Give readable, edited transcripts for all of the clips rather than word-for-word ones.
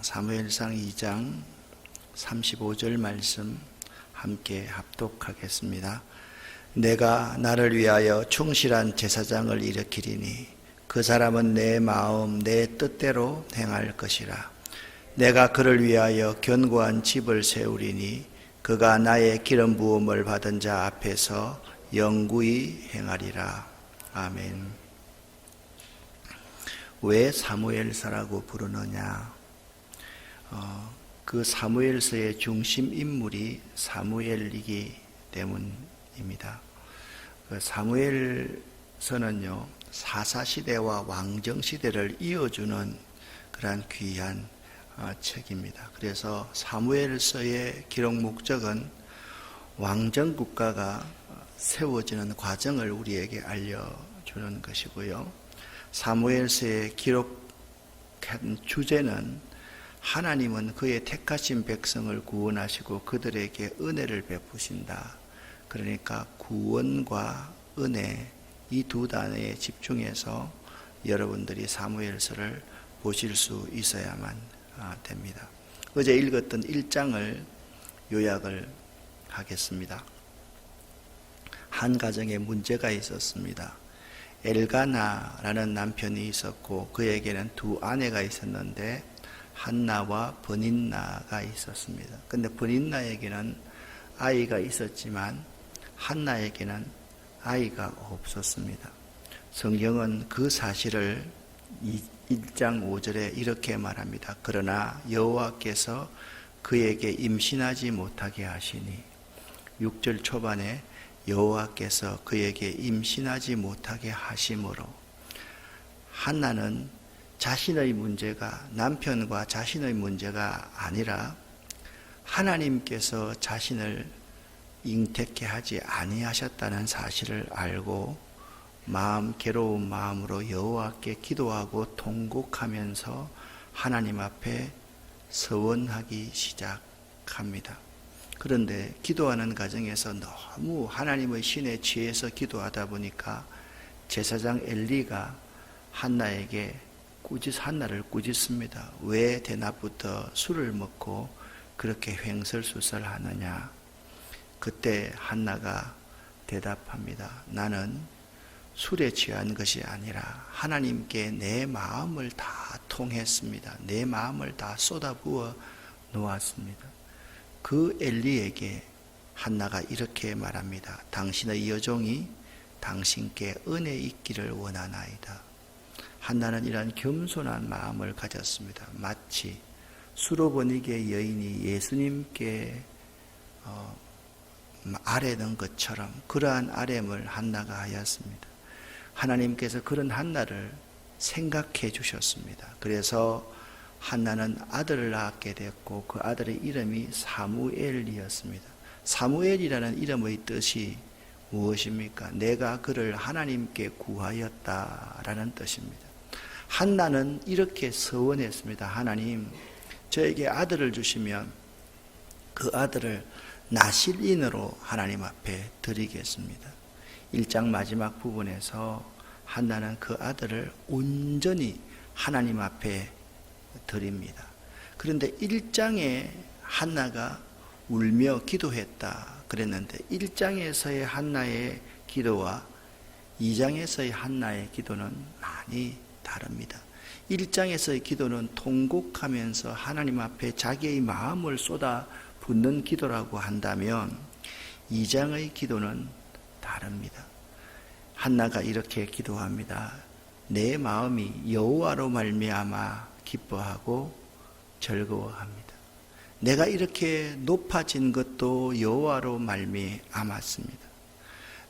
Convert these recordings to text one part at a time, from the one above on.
사무엘상 2장 35절 말씀 함께 합독하겠습니다. 내가 나를 위하여 충실한 제사장을 일으키리니 그 사람은 내 마음 내 뜻대로 행할 것이라. 내가 그를 위하여 견고한 집을 세우리니 그가 나의 기름 부음을 받은 자 앞에서 영구히 행하리라. 아멘. 왜 사무엘서라고 부르느냐? 그 사무엘서의 중심 인물이 사무엘이기 때문입니다. 그 사무엘서는요, 사사시대와 왕정시대를 이어주는 그러한 귀한 책입니다. 그래서 사무엘서의 기록 목적은 왕정국가가 세워지는 과정을 우리에게 알려주는 것이고요. 사무엘서에 기록한 주제는 하나님은 그의 택하신 백성을 구원하시고 그들에게 은혜를 베푸신다. 그러니까 구원과 은혜 이 두 단어에 집중해서 여러분들이 사무엘서를 보실 수 있어야만 됩니다. 어제 읽었던 1장을 요약을 하겠습니다. 한 가정에 문제가 있었습니다. 엘가나라는 남편이 있었고 그에게는 두 아내가 있었는데 한나와 브닌나가 있었습니다. 그런데 브닌나에게는 아이가 있었지만 한나에게는 아이가 없었습니다. 성경은 그 사실을 1장 5절에 이렇게 말합니다. 그러나 여호와께서 그에게 임신하지 못하게 하시니 6절 초반에 여호와께서 그에게 임신하지 못하게 하심으로 한나는 자신의 문제가 남편과 자신의 문제가 아니라 하나님께서 자신을 잉태케 하지 아니하셨다는 사실을 알고 괴로운 마음으로 여호와께 기도하고 통곡하면서 하나님 앞에 서원하기 시작합니다. 그런데 기도하는 과정에서 너무 하나님의 신에 취해서 기도하다 보니까 제사장 엘리가 한나를 꾸짖습니다. 왜 대낮부터 술을 먹고 그렇게 횡설수설하느냐? 그때 한나가 대답합니다. 나는 술에 취한 것이 아니라 하나님께 내 마음을 다 통했습니다. 내 마음을 다 쏟아부어 놓았습니다. 그 엘리에게 한나가 이렇게 말합니다. 당신의 여종이 당신께 은혜 있기를 원하나이다. 한나는 이런 겸손한 마음을 가졌습니다. 마치 수로보니게 여인이 예수님께 아뢰는 것처럼 그러한 아뢰음을 한나가 하였습니다. 하나님께서 그런 한나를 생각해 주셨습니다. 그래서 한나는 아들을 낳게 됐고 그 아들의 이름이 사무엘이었습니다. 사무엘이라는 이름의 뜻이 무엇입니까? 내가 그를 하나님께 구하였다라는 뜻입니다. 한나는 이렇게 서원했습니다. 하나님, 저에게 아들을 주시면 그 아들을 나실인으로 하나님 앞에 드리겠습니다. 1장 마지막 부분에서 한나는 그 아들을 온전히 하나님 앞에 드립니다. 그런데 1장에 한나가 울며 기도했다 그랬는데 1장에서의 한나의 기도와 2장에서의 한나의 기도는 많이 다릅니다. 1장에서의 기도는 통곡하면서 하나님 앞에 자기의 마음을 쏟아 붓는 기도라고 한다면 2장의 기도는 다릅니다. 한나가 이렇게 기도합니다. 내 마음이 여호와로 말미암아 기뻐하고 즐거워합니다. 내가 이렇게 높아진 것도 여호와로 말미암았습니다.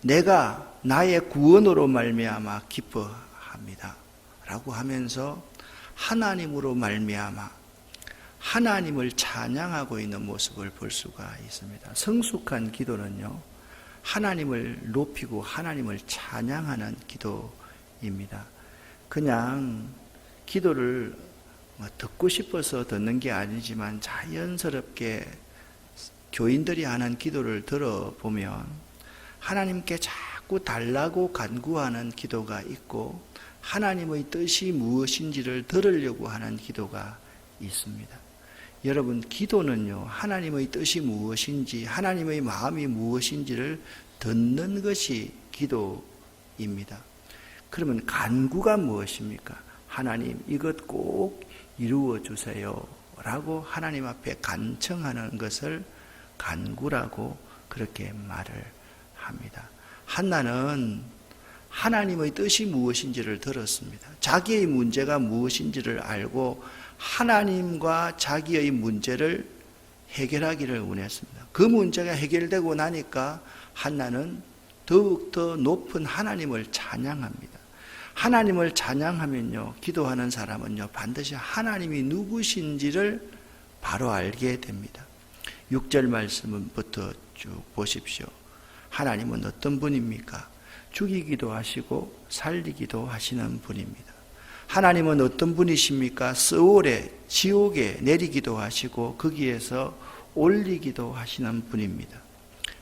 내가 나의 구원으로 말미암아 기뻐합니다. 라고 하면서 하나님으로 말미암아 하나님을 찬양하고 있는 모습을 볼 수가 있습니다. 성숙한 기도는요, 하나님을 높이고 하나님을 찬양하는 기도입니다. 그냥 기도를 듣고 싶어서 듣는 게 아니지만 자연스럽게 교인들이 하는 기도를 들어보면 하나님께 자꾸 달라고 간구하는 기도가 있고 하나님의 뜻이 무엇인지를 들으려고 하는 기도가 있습니다. 여러분, 기도는요, 하나님의 뜻이 무엇인지, 하나님의 마음이 무엇인지를 듣는 것이 기도입니다. 그러면 간구가 무엇입니까? 하나님, 이것 꼭 이루어 주세요 라고 하나님 앞에 간청하는 것을 간구라고 그렇게 말을 합니다. 한나는 하나님의 뜻이 무엇인지를 들었습니다. 자기의 문제가 무엇인지를 알고 하나님과 자기의 문제를 해결하기를 원했습니다. 그 문제가 해결되고 나니까 한나는 더욱더 높은 하나님을 찬양합니다. 하나님을 찬양하면요, 기도하는 사람은요, 반드시 하나님이 누구신지를 바로 알게 됩니다. 6절 말씀부터 쭉 보십시오. 하나님은 어떤 분입니까? 죽이기도 하시고 살리기도 하시는 분입니다. 하나님은 어떤 분이십니까? 스올에, 지옥에 내리기도 하시고 거기에서 올리기도 하시는 분입니다.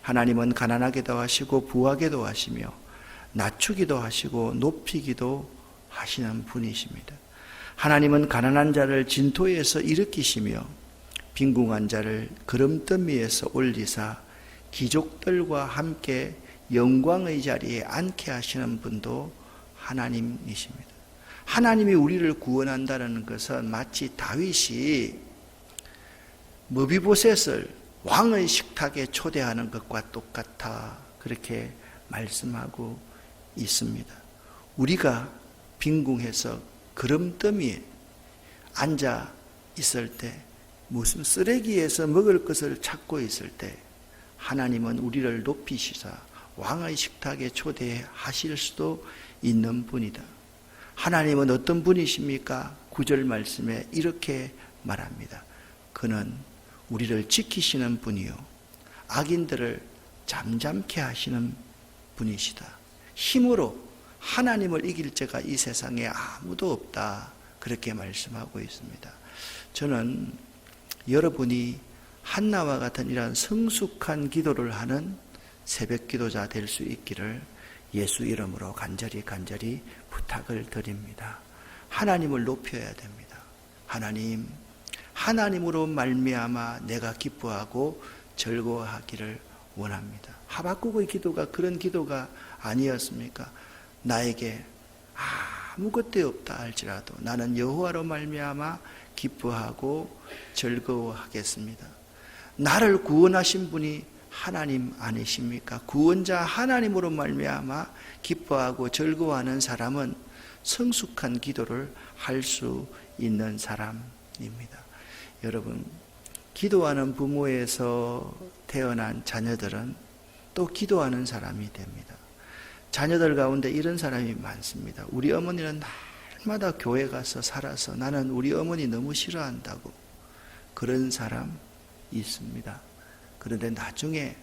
하나님은 가난하게도 하시고 부하게도 하시며 낮추기도 하시고 높이기도 하시는 분이십니다. 하나님은 가난한 자를 진토에서 일으키시며 빈궁한 자를 구름더미에서 올리사 귀족들과 함께 영광의 자리에 앉게 하시는 분도 하나님이십니다. 하나님이 우리를 구원한다는 것은 마치 다윗이 머비보셋을 왕의 식탁에 초대하는 것과 똑같아 그렇게 말씀하고 있습니다. 우리가 빈궁해서 구름더미에 앉아 있을 때, 무슨 쓰레기에서 먹을 것을 찾고 있을 때 하나님은 우리를 높이시사 왕의 식탁에 초대하실 수도 있는 분이다. 하나님은 어떤 분이십니까? 9절 말씀에 이렇게 말합니다. 그는 우리를 지키시는 분이요 악인들을 잠잠케 하시는 분이시다. 힘으로 하나님을 이길 자가 이 세상에 아무도 없다. 그렇게 말씀하고 있습니다. 저는 여러분이 한나와 같은 이러한 성숙한 기도를 하는 새벽 기도자 될 수 있기를 예수 이름으로 간절히 부탁을 드립니다. 하나님을 높여야 됩니다. 하나님, 하나님으로 말미암아 내가 기뻐하고 즐거워하기를 원합니다. 하박국의 기도가 그런 기도가 아니었습니까? 나에게 아무것도 없다 할지라도 나는 여호와로 말미암아 기뻐하고 즐거워하겠습니다. 나를 구원하신 분이 하나님 아니십니까? 구원자 하나님으로 말미암아 기뻐하고 즐거워하는 사람은 성숙한 기도를 할 수 있는 사람입니다. 여러분, 기도하는 부모에서 태어난 자녀들은 또 기도하는 사람이 됩니다. 자녀들 가운데 이런 사람이 많습니다. 우리 어머니는 날마다 교회 가서 살아서 나는 우리 어머니 너무 싫어한다고. 그런 사람 있습니다. 그런데 나중에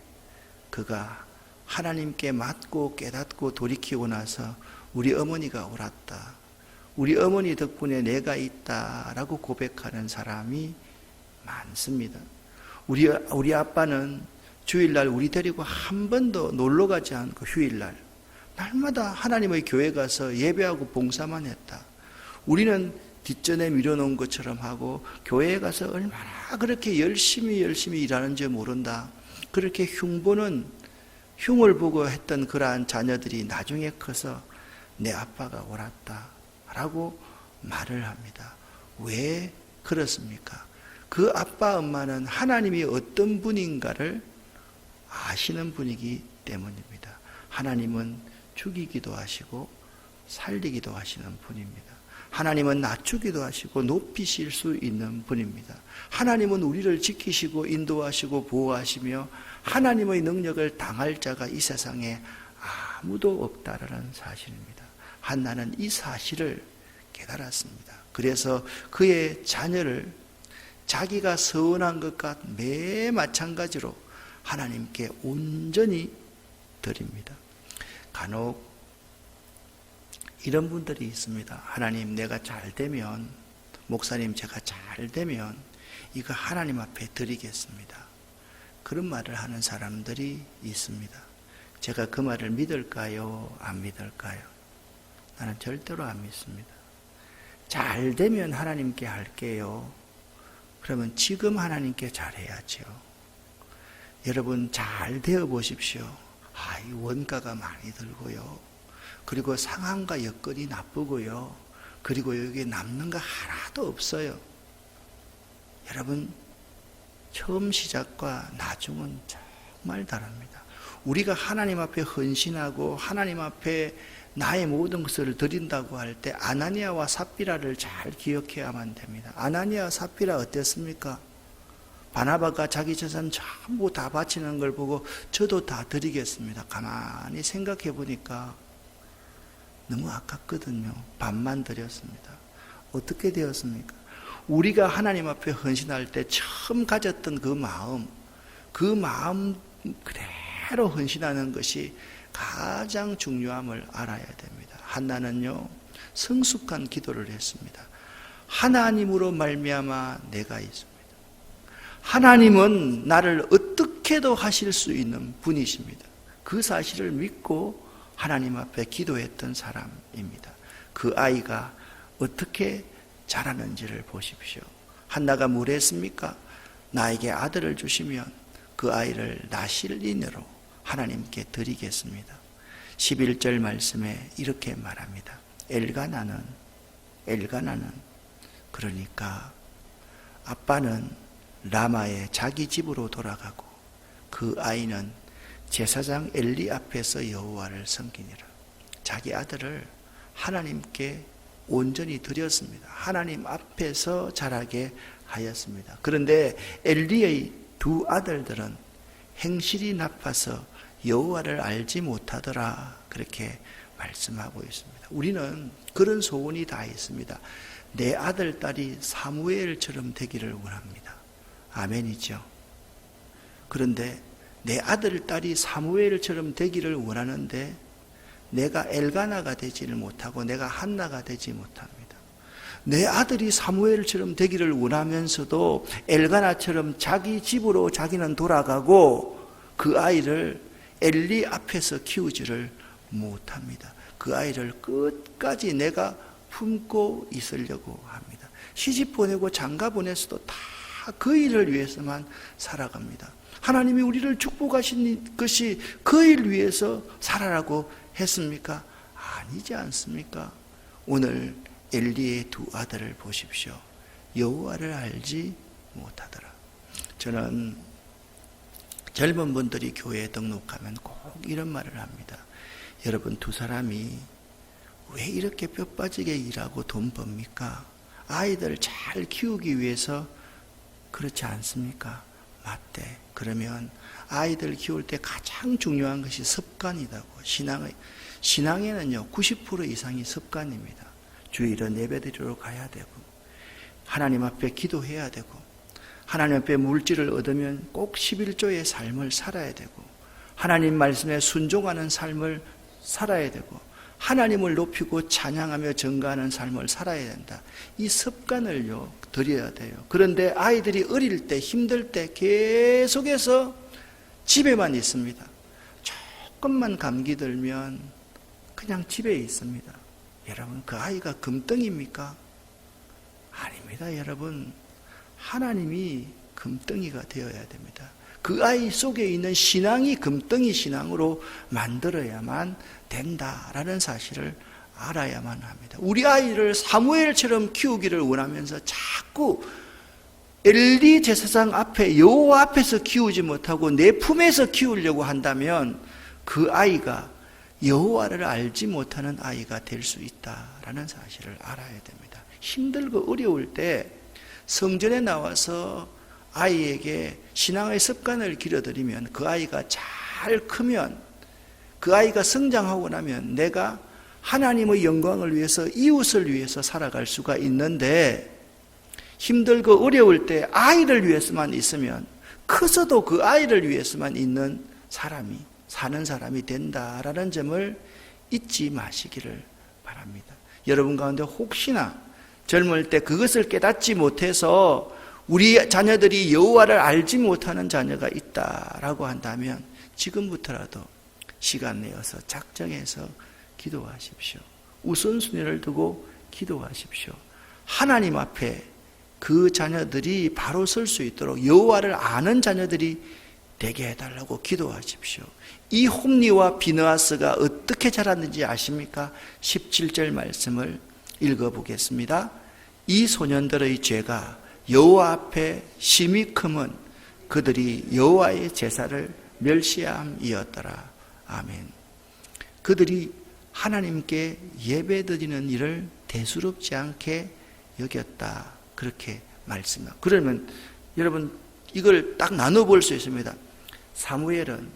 그가 하나님께 맞고 깨닫고 돌이키고 나서 우리 어머니가 옳았다. 우리 어머니 덕분에 내가 있다라고 고백하는 사람이 많습니다. 우리 아빠는 주일날 우리 데리고 한 번도 놀러 가지 않고 휴일날 날마다 하나님의 교회 가서 예배하고 봉사만 했다. 우리는 뒷전에 밀어놓은 것처럼 하고 교회에 가서 얼마나 그렇게 열심히 일하는지 모른다. 그렇게 흉을 보고 했던 그러한 자녀들이 나중에 커서 내 아빠가 옳았다 라고 말을 합니다. 왜 그렇습니까? 그 아빠 엄마는 하나님이 어떤 분인가를 아시는 분이기 때문입니다. 하나님은 죽이기도 하시고 살리기도 하시는 분입니다. 하나님은 낮추기도 하시고 높이실 수 있는 분입니다. 하나님은 우리를 지키시고 인도하시고 보호하시며 하나님의 능력을 당할 자가 이 세상에 아무도 없다라는 사실입니다. 한나는 이 사실을 깨달았습니다. 그래서 그의 자녀를 자기가 서운한 것과 매 마찬가지로 하나님께 온전히 드립니다. 간혹 이런 분들이 있습니다. 하나님, 내가 잘 되면, 목사님 제가 잘 되면 이거 하나님 앞에 드리겠습니다. 그런 말을 하는 사람들이 있습니다. 제가 그 말을 믿을까요? 안 믿을까요? 나는 절대로 안 믿습니다. 잘 되면 하나님께 할게요. 그러면 지금 하나님께 잘해야죠. 여러분 잘 되어 보십시오. 이 원가가 많이 들고요. 그리고 상황과 여건이 나쁘고요. 그리고 여기에 남는 거 하나도 없어요. 여러분 처음 시작과 나중은 정말 다릅니다. 우리가 하나님 앞에 헌신하고 하나님 앞에 나의 모든 것을 드린다고 할 때 아나니아와 삽비라를 잘 기억해야만 됩니다. 아나니아와 삽비라 어땠습니까? 바나바가 자기 재산 전부 다 바치는 걸 보고 저도 다 드리겠습니다. 가만히 생각해 보니까 너무 아깝거든요. 반만 드렸습니다. 어떻게 되었습니까? 우리가 하나님 앞에 헌신할 때 처음 가졌던 그 마음 그대로 헌신하는 것이 가장 중요함을 알아야 됩니다. 한나는요 성숙한 기도를 했습니다. 하나님으로 말미암아 내가 있습니다. 하나님은 나를 어떻게도 하실 수 있는 분이십니다. 그 사실을 믿고 하나님 앞에 기도했던 사람입니다. 그 아이가 어떻게 자라는지를 보십시오. 한나가 뭘 했습니까? 나에게 아들을 주시면 그 아이를 나실인으로 하나님께 드리겠습니다. 11절 말씀에 이렇게 말합니다. 엘가나는 그러니까 아빠는 라마의 자기 집으로 돌아가고 그 아이는 제사장 엘리 앞에서 여호와를 섬기니라. 자기 아들을 하나님께 온전히 드렸습니다. 하나님 앞에서 자라게 하였습니다. 그런데 엘리의 두 아들들은 행실이 나빠서 여호와를 알지 못하더라. 그렇게 말씀하고 있습니다. 우리는 그런 소원이 다 있습니다. 내 아들, 딸이 사무엘처럼 되기를 원합니다. 아멘이죠. 그런데 내 아들, 딸이 사무엘처럼 되기를 원하는데 내가 엘가나가 되지를 못하고 내가 한나가 되지 못합니다. 내 아들이 사무엘처럼 되기를 원하면서도 엘가나처럼 자기 집으로 자기는 돌아가고 그 아이를 엘리 앞에서 키우지를 못합니다. 그 아이를 끝까지 내가 품고 있으려고 합니다. 시집 보내고 장가 보냈어도 다 그 일을 위해서만 살아갑니다. 하나님이 우리를 축복하신 것이 그 일 위해서 살아라고 했습니까? 아니지 않습니까? 오늘 엘리의 두 아들을 보십시오. 여호와를 알지 못하더라. 저는 젊은 분들이 교회에 등록하면 꼭 이런 말을 합니다. 여러분 두 사람이 왜 이렇게 뼈 빠지게 일하고 돈 법니까? 아이들 잘 키우기 위해서 그렇지 않습니까? 맞대. 그러면 아이들 키울 때 가장 중요한 것이 습관이라고. 신앙에는요 90% 이상이 습관입니다. 주일은 예배드리러 가야 되고 하나님 앞에 기도해야 되고 하나님 앞에 물질을 얻으면 꼭 11조의 삶을 살아야 되고 하나님 말씀에 순종하는 삶을 살아야 되고 하나님을 높이고 찬양하며 증거하는 삶을 살아야 된다. 이 습관을요 들여야 돼요. 그런데 아이들이 어릴 때 힘들 때 계속해서 집에만 있습니다. 조금만 감기 들면 그냥 집에 있습니다. 여러분 그 아이가 금덩이입니까? 아닙니다. 여러분 하나님이 금덩이가 되어야 됩니다. 그 아이 속에 있는 신앙이 금덩이 신앙으로 만들어야만 된다라는 사실을 알아야만 합니다. 우리 아이를 사무엘처럼 키우기를 원하면서 자꾸 엘리 제사장 앞에 여호와 앞에서 키우지 못하고 내 품에서 키우려고 한다면 그 아이가 여호와를 알지 못하는 아이가 될 수 있다라는 사실을 알아야 됩니다. 힘들고 어려울 때 성전에 나와서 아이에게 신앙의 습관을 길어드리면 그 아이가 잘 크면 그 아이가 성장하고 나면 내가 하나님의 영광을 위해서 이웃을 위해서 살아갈 수가 있는데 힘들고 어려울 때 아이를 위해서만 있으면 커서도 그 아이를 위해서만 있는 사람이 사는 사람이 된다라는 점을 잊지 마시기를 바랍니다. 여러분 가운데 혹시나 젊을 때 그것을 깨닫지 못해서 우리 자녀들이 여호와를 알지 못하는 자녀가 있다라고 한다면 지금부터라도 시간 내어서 작정해서 기도하십시오. 우선순위를 두고 기도하십시오. 하나님 앞에 그 자녀들이 바로 설 수 있도록 여호와를 아는 자녀들이 되게 해달라고 기도하십시오. 이 홈리와 비느하스가 어떻게 자랐는지 아십니까? 17절 말씀을 읽어보겠습니다. 이 소년들의 죄가 여호와 앞에 심히 크면 그들이 여호와의 제사를 멸시함이었더라. 아멘. 그들이 하나님께 예배드리는 일을 대수롭지 않게 여겼다. 그렇게 말씀합니다. 그러면 여러분 이걸 딱 나눠볼 수 있습니다. 사무엘은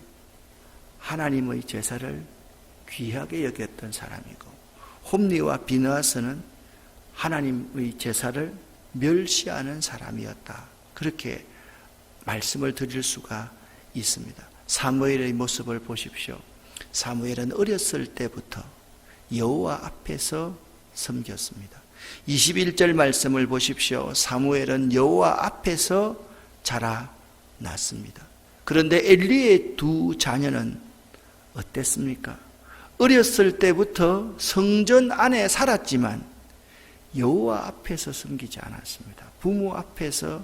하나님의 제사를 귀하게 여겼던 사람이고, 홈리와 비느하스는 하나님의 제사를 멸시하는 사람이었다. 그렇게 말씀을 드릴 수가 있습니다. 사무엘의 모습을 보십시오. 사무엘은 어렸을 때부터 여호와 앞에서 섬겼습니다. 21절 말씀을 보십시오. 사무엘은 여호와 앞에서 자라났습니다. 그런데 엘리의 두 자녀는 어땠습니까? 어렸을 때부터 성전 안에 살았지만 여호와 앞에서 섬기지 않았습니다. 부모 앞에서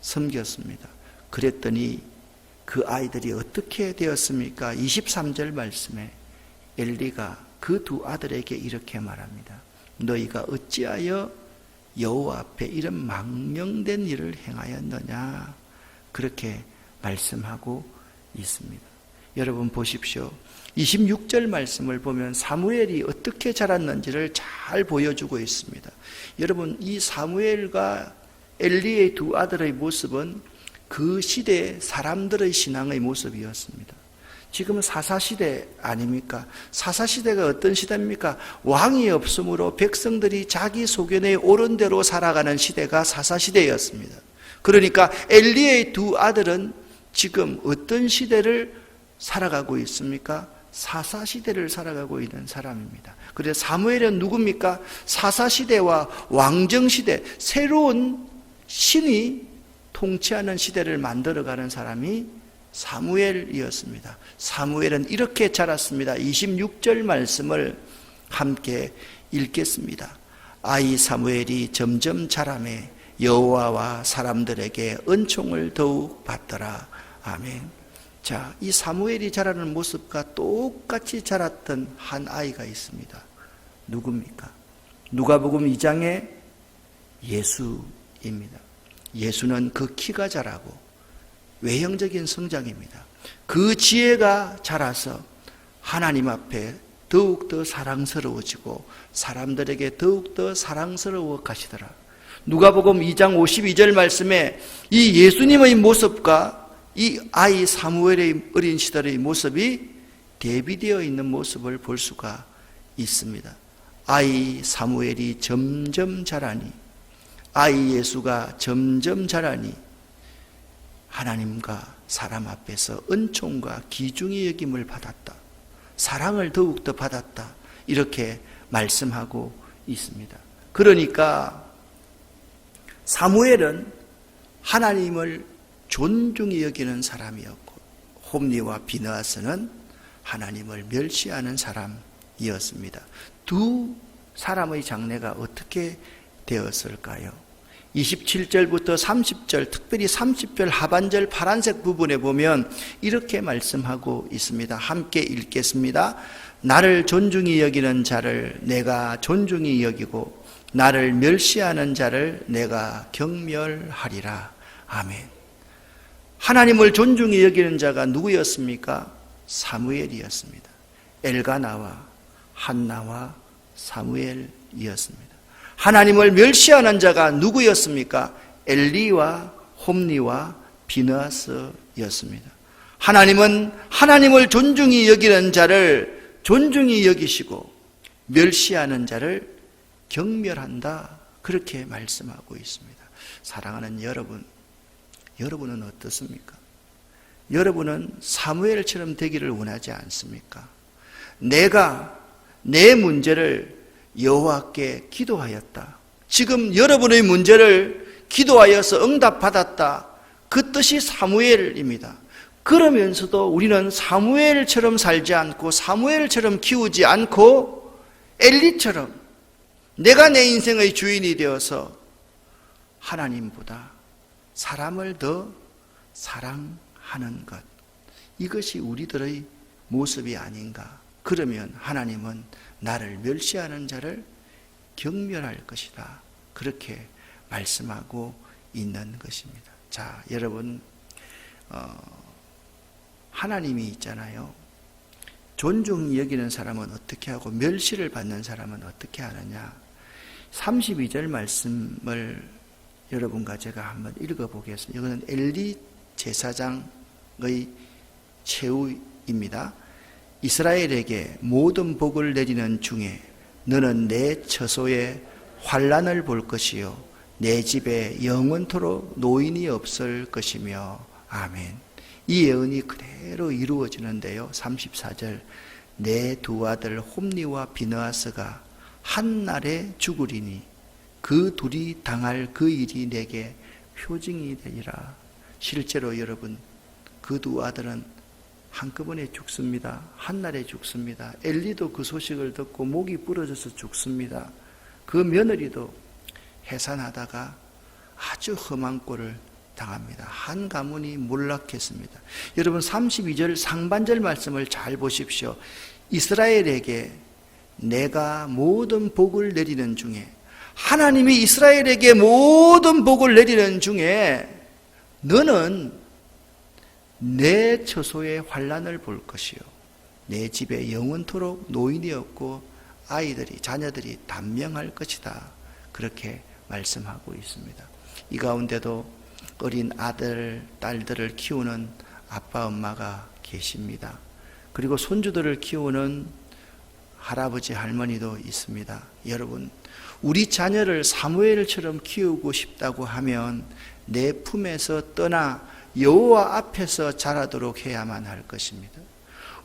섬겼습니다. 그랬더니 그 아이들이 어떻게 되었습니까? 23절 말씀에 엘리가 그 두 아들에게 이렇게 말합니다. 너희가 어찌하여 여호와 앞에 이런 망령된 일을 행하였느냐? 그렇게 말씀하고 있습니다. 여러분 보십시오. 26절 말씀을 보면 사무엘이 어떻게 자랐는지를 잘 보여주고 있습니다. 여러분 이 사무엘과 엘리의 두 아들의 모습은 그 시대 사람들의 신앙의 모습이었습니다. 지금은 사사시대 아닙니까? 사사시대가 어떤 시대입니까? 왕이 없으므로 백성들이 자기 소견에 옳은 대로 살아가는 시대가 사사시대였습니다. 그러니까 엘리의 두 아들은 지금 어떤 시대를 살아가고 있습니까? 사사시대를 살아가고 있는 사람입니다. 그래서 사무엘은 누굽니까? 사사시대와 왕정시대, 새로운 신이 통치하는 시대를 만들어가는 사람이 사무엘이었습니다. 사무엘은 이렇게 자랐습니다. 26절 말씀을 함께 읽겠습니다. 아이 사무엘이 점점 자라매 여호와와 사람들에게 은총을 더욱 받더라. 아멘. 자, 이 사무엘이 자라는 모습과 똑같이 자랐던 한 아이가 있습니다. 누굽니까? 누가복음 2장에 예수입니다. 예수는 그 키가 자라고 외형적인 성장입니다. 그 지혜가 자라서 하나님 앞에 더욱더 사랑스러워지고 사람들에게 더욱더 사랑스러워 가시더라. 누가복음 2장 52절 말씀에 이 예수님의 모습과 이 아이 사무엘의 어린 시절의 모습이 대비되어 있는 모습을 볼 수가 있습니다. 아이 사무엘이 점점 자라니, 아이 예수가 점점 자라니 하나님과 사람 앞에서 은총과 귀중히 여김을 받았다. 사랑을 더욱더 받았다. 이렇게 말씀하고 있습니다. 그러니까 사무엘은 하나님을 존중히 여기는 사람이었고, 홈리와 비느하스는 하나님을 멸시하는 사람이었습니다. 두 사람의 장래가 어떻게 되었을까요? 27절부터 30절, 특별히 30절 하반절 파란색 부분에 보면 이렇게 말씀하고 있습니다. 함께 읽겠습니다. 나를 존중히 여기는 자를 내가 존중히 여기고 나를 멸시하는 자를 내가 경멸하리라. 아멘. 하나님을 존중히 여기는 자가 누구였습니까? 사무엘이었습니다. 엘가나와 한나와 사무엘이었습니다. 하나님을 멸시하는 자가 누구였습니까? 엘리와 홈리와 비느하스였습니다. 하나님은 하나님을 존중히 여기는 자를 존중히 여기시고 멸시하는 자를 경멸한다. 그렇게 말씀하고 있습니다. 사랑하는 여러분, 여러분은 어떻습니까? 여러분은 사무엘처럼 되기를 원하지 않습니까? 내가 내 문제를 여호와께 기도하였다. 지금 여러분의 문제를 기도하여서 응답받았다. 그 뜻이 사무엘입니다. 그러면서도 우리는 사무엘처럼 살지 않고 사무엘처럼 키우지 않고 엘리처럼 내가 내 인생의 주인이 되어서 하나님보다 사람을 더 사랑하는 것, 이것이 우리들의 모습이 아닌가. 그러면 하나님은 나를 멸시하는 자를 경멸할 것이다. 그렇게 말씀하고 있는 것입니다. 자, 여러분, 하나님이 있잖아요. 존중히 여기는 사람은 어떻게 하고 멸시를 받는 사람은 어떻게 하느냐. 32절 말씀을 여러분과 제가 한번 읽어보겠습니다. 이거는 엘리 제사장의 최후입니다. 이스라엘에게 모든 복을 내리는 중에 너는 내 처소에 환난을 볼 것이요 내 집에 영원토록 노인이 없을 것이며. 아멘. 이 예언이 그대로 이루어지는데요. 34절, 내 두 아들 홈니와 비느하스가 한날에 죽으리니 그 둘이 당할 그 일이 내게 표징이 되리라. 실제로 여러분, 그 두 아들은 한꺼번에 죽습니다. 한날에 죽습니다. 엘리도 그 소식을 듣고 목이 부러져서 죽습니다. 그 며느리도 해산하다가 아주 험한 꼴을 당합니다. 한 가문이 몰락했습니다. 여러분, 32절 상반절 말씀을 잘 보십시오. 이스라엘에게 내가 모든 복을 내리는 중에, 하나님이 이스라엘에게 모든 복을 내리는 중에 너는 내 처소에 환난을 볼 것이요 내 집에 영원토록 노인이 없고 아이들이, 자녀들이 단명할 것이다. 그렇게 말씀하고 있습니다. 이 가운데도 어린 아들, 딸들을 키우는 아빠, 엄마가 계십니다. 그리고 손주들을 키우는 할아버지, 할머니도 있습니다. 여러분, 우리 자녀를 사무엘처럼 키우고 싶다고 하면 내 품에서 떠나 여호와 앞에서 자라도록 해야만 할 것입니다.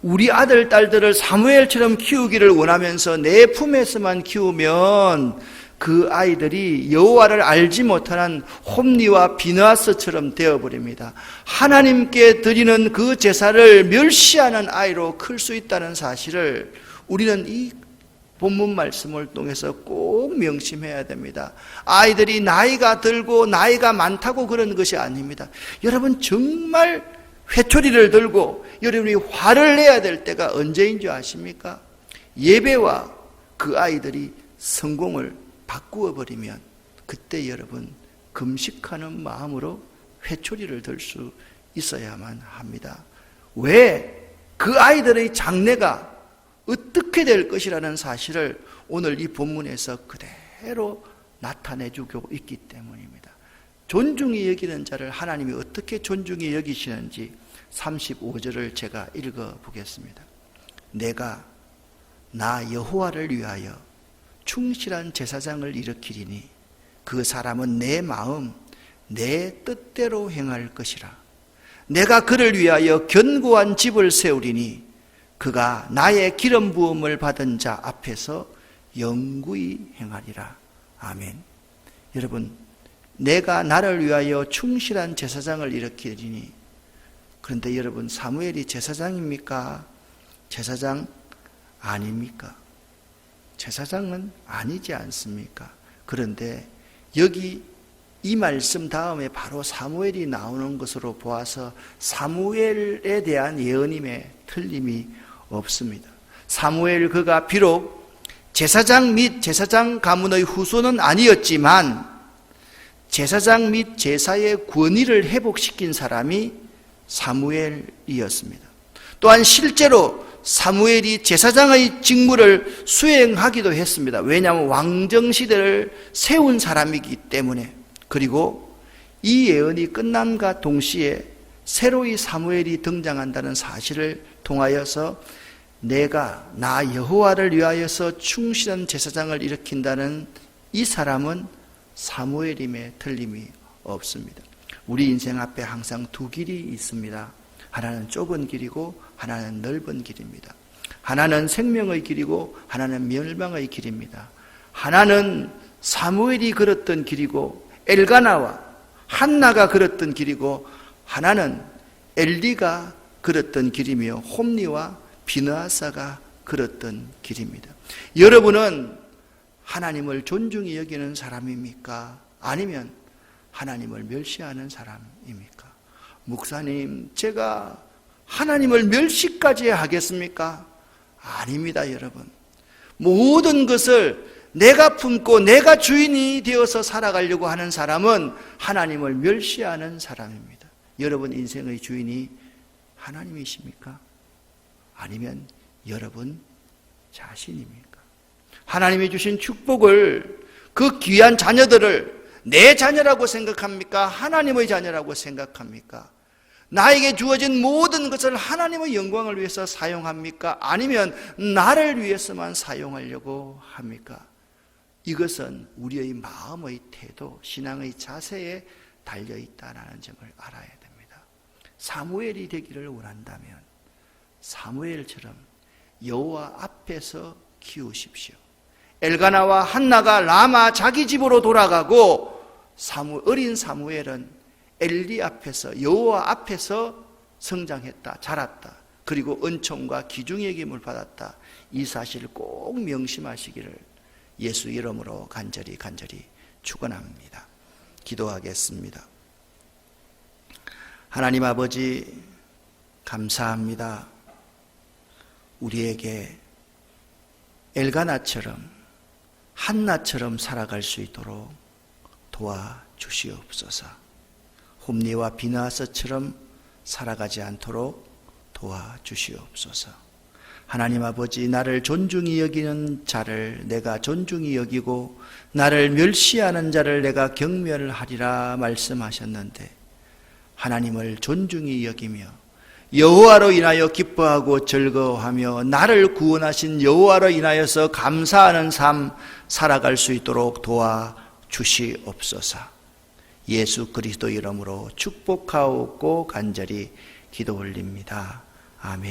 우리 아들, 딸들을 사무엘처럼 키우기를 원하면서 내 품에서만 키우면 그 아이들이 여호와를 알지 못하는 홈니와 비느하스처럼 되어버립니다. 하나님께 드리는 그 제사를 멸시하는 아이로 클 수 있다는 사실을 우리는 이 본문 말씀을 통해서 꼭 명심해야 됩니다. 아이들이 나이가 들고 나이가 많다고 그런 것이 아닙니다. 여러분, 정말 회초리를 들고 여러분이 화를 내야 될 때가 언제인 줄 아십니까? 예배와 그 아이들이 성공을 바꾸어 버리면 그때 여러분 금식하는 마음으로 회초리를 들 수 있어야만 합니다. 왜? 그 아이들의 장래가 어떻게 될 것이라는 사실을 오늘 이 본문에서 그대로 나타내주고 있기 때문입니다. 존중히 여기는 자를 하나님이 어떻게 존중히 여기시는지 35절을 제가 읽어보겠습니다. 내가 나 여호와를 위하여 충실한 제사장을 일으키리니 그 사람은 내 마음, 내 뜻대로 행할 것이라. 내가 그를 위하여 견고한 집을 세우리니 그가 나의 기름 부음을 받은 자 앞에서 영구히 행하리라. 아멘. 여러분, 내가 나를 위하여 충실한 제사장을 일으키리니, 그런데 여러분, 사무엘이 제사장입니까? 제사장 아닙니까? 제사장은 아니지 않습니까? 그런데 여기 이 말씀 다음에 바로 사무엘이 나오는 것으로 보아서 사무엘에 대한 예언임에 틀림이 없습니다. 사무엘 그가 비록 제사장 및 제사장 가문의 후손은 아니었지만 제사장 및 제사의 권위를 회복시킨 사람이 사무엘이었습니다. 또한 실제로 사무엘이 제사장의 직무를 수행하기도 했습니다. 왜냐하면 왕정시대를 세운 사람이기 때문에. 그리고 이 예언이 끝남과 동시에 새로이 사무엘이 등장한다는 사실을 통하여서 내가 나 여호와를 위하여서 충실한 제사장을 일으킨다는 이 사람은 사무엘임에 틀림이 없습니다. 우리 인생 앞에 항상 두 길이 있습니다. 하나는 좁은 길이고 하나는 넓은 길입니다. 하나는 생명의 길이고 하나는 멸망의 길입니다. 하나는 사무엘이 걸었던 길이고 엘가나와 한나가 걸었던 길이고 하나는 엘리가 걸었던 길이며 홈니와 비느하사가 걸었던 길입니다. 여러분은 하나님을 존중히 여기는 사람입니까? 아니면 하나님을 멸시하는 사람입니까? 목사님, 제가 하나님을 멸시까지 하겠습니까? 아닙니다, 여러분. 모든 것을 내가 품고 내가 주인이 되어서 살아가려고 하는 사람은 하나님을 멸시하는 사람입니다. 여러분 인생의 주인이 하나님이십니까? 아니면 여러분 자신입니까? 하나님이 주신 축복을, 그 귀한 자녀들을 내 자녀라고 생각합니까? 하나님의 자녀라고 생각합니까? 나에게 주어진 모든 것을 하나님의 영광을 위해서 사용합니까? 아니면 나를 위해서만 사용하려고 합니까? 이것은 우리의 마음의 태도, 신앙의 자세에 달려있다는 점을 알아야 됩니다. 사무엘이 되기를 원한다면 사무엘처럼 여호와 앞에서 키우십시오. 엘가나와 한나가 라마 자기 집으로 돌아가고 어린 사무엘은 엘리 앞에서, 여호와 앞에서 성장했다, 자랐다. 그리고 은총과 기중의 여김을 받았다. 이 사실을 꼭 명심하시기를 예수 이름으로 간절히 축원합니다. 기도하겠습니다. 하나님 아버지, 감사합니다. 우리에게 엘가나처럼, 한나처럼 살아갈 수 있도록 도와주시옵소서. 홈리와 비나하스처럼 살아가지 않도록 도와주시옵소서. 하나님 아버지, 나를 존중히 여기는 자를 내가 존중히 여기고 나를 멸시하는 자를 내가 경멸하리라 말씀하셨는데, 하나님을 존중히 여기며 여호와로 인하여 기뻐하고 즐거워하며 나를 구원하신 여호와로 인하여서 감사하는 삶 살아갈 수 있도록 도와주시옵소서. 예수 그리스도 이름으로 축복하옵고 간절히 기도 올립니다. 아멘.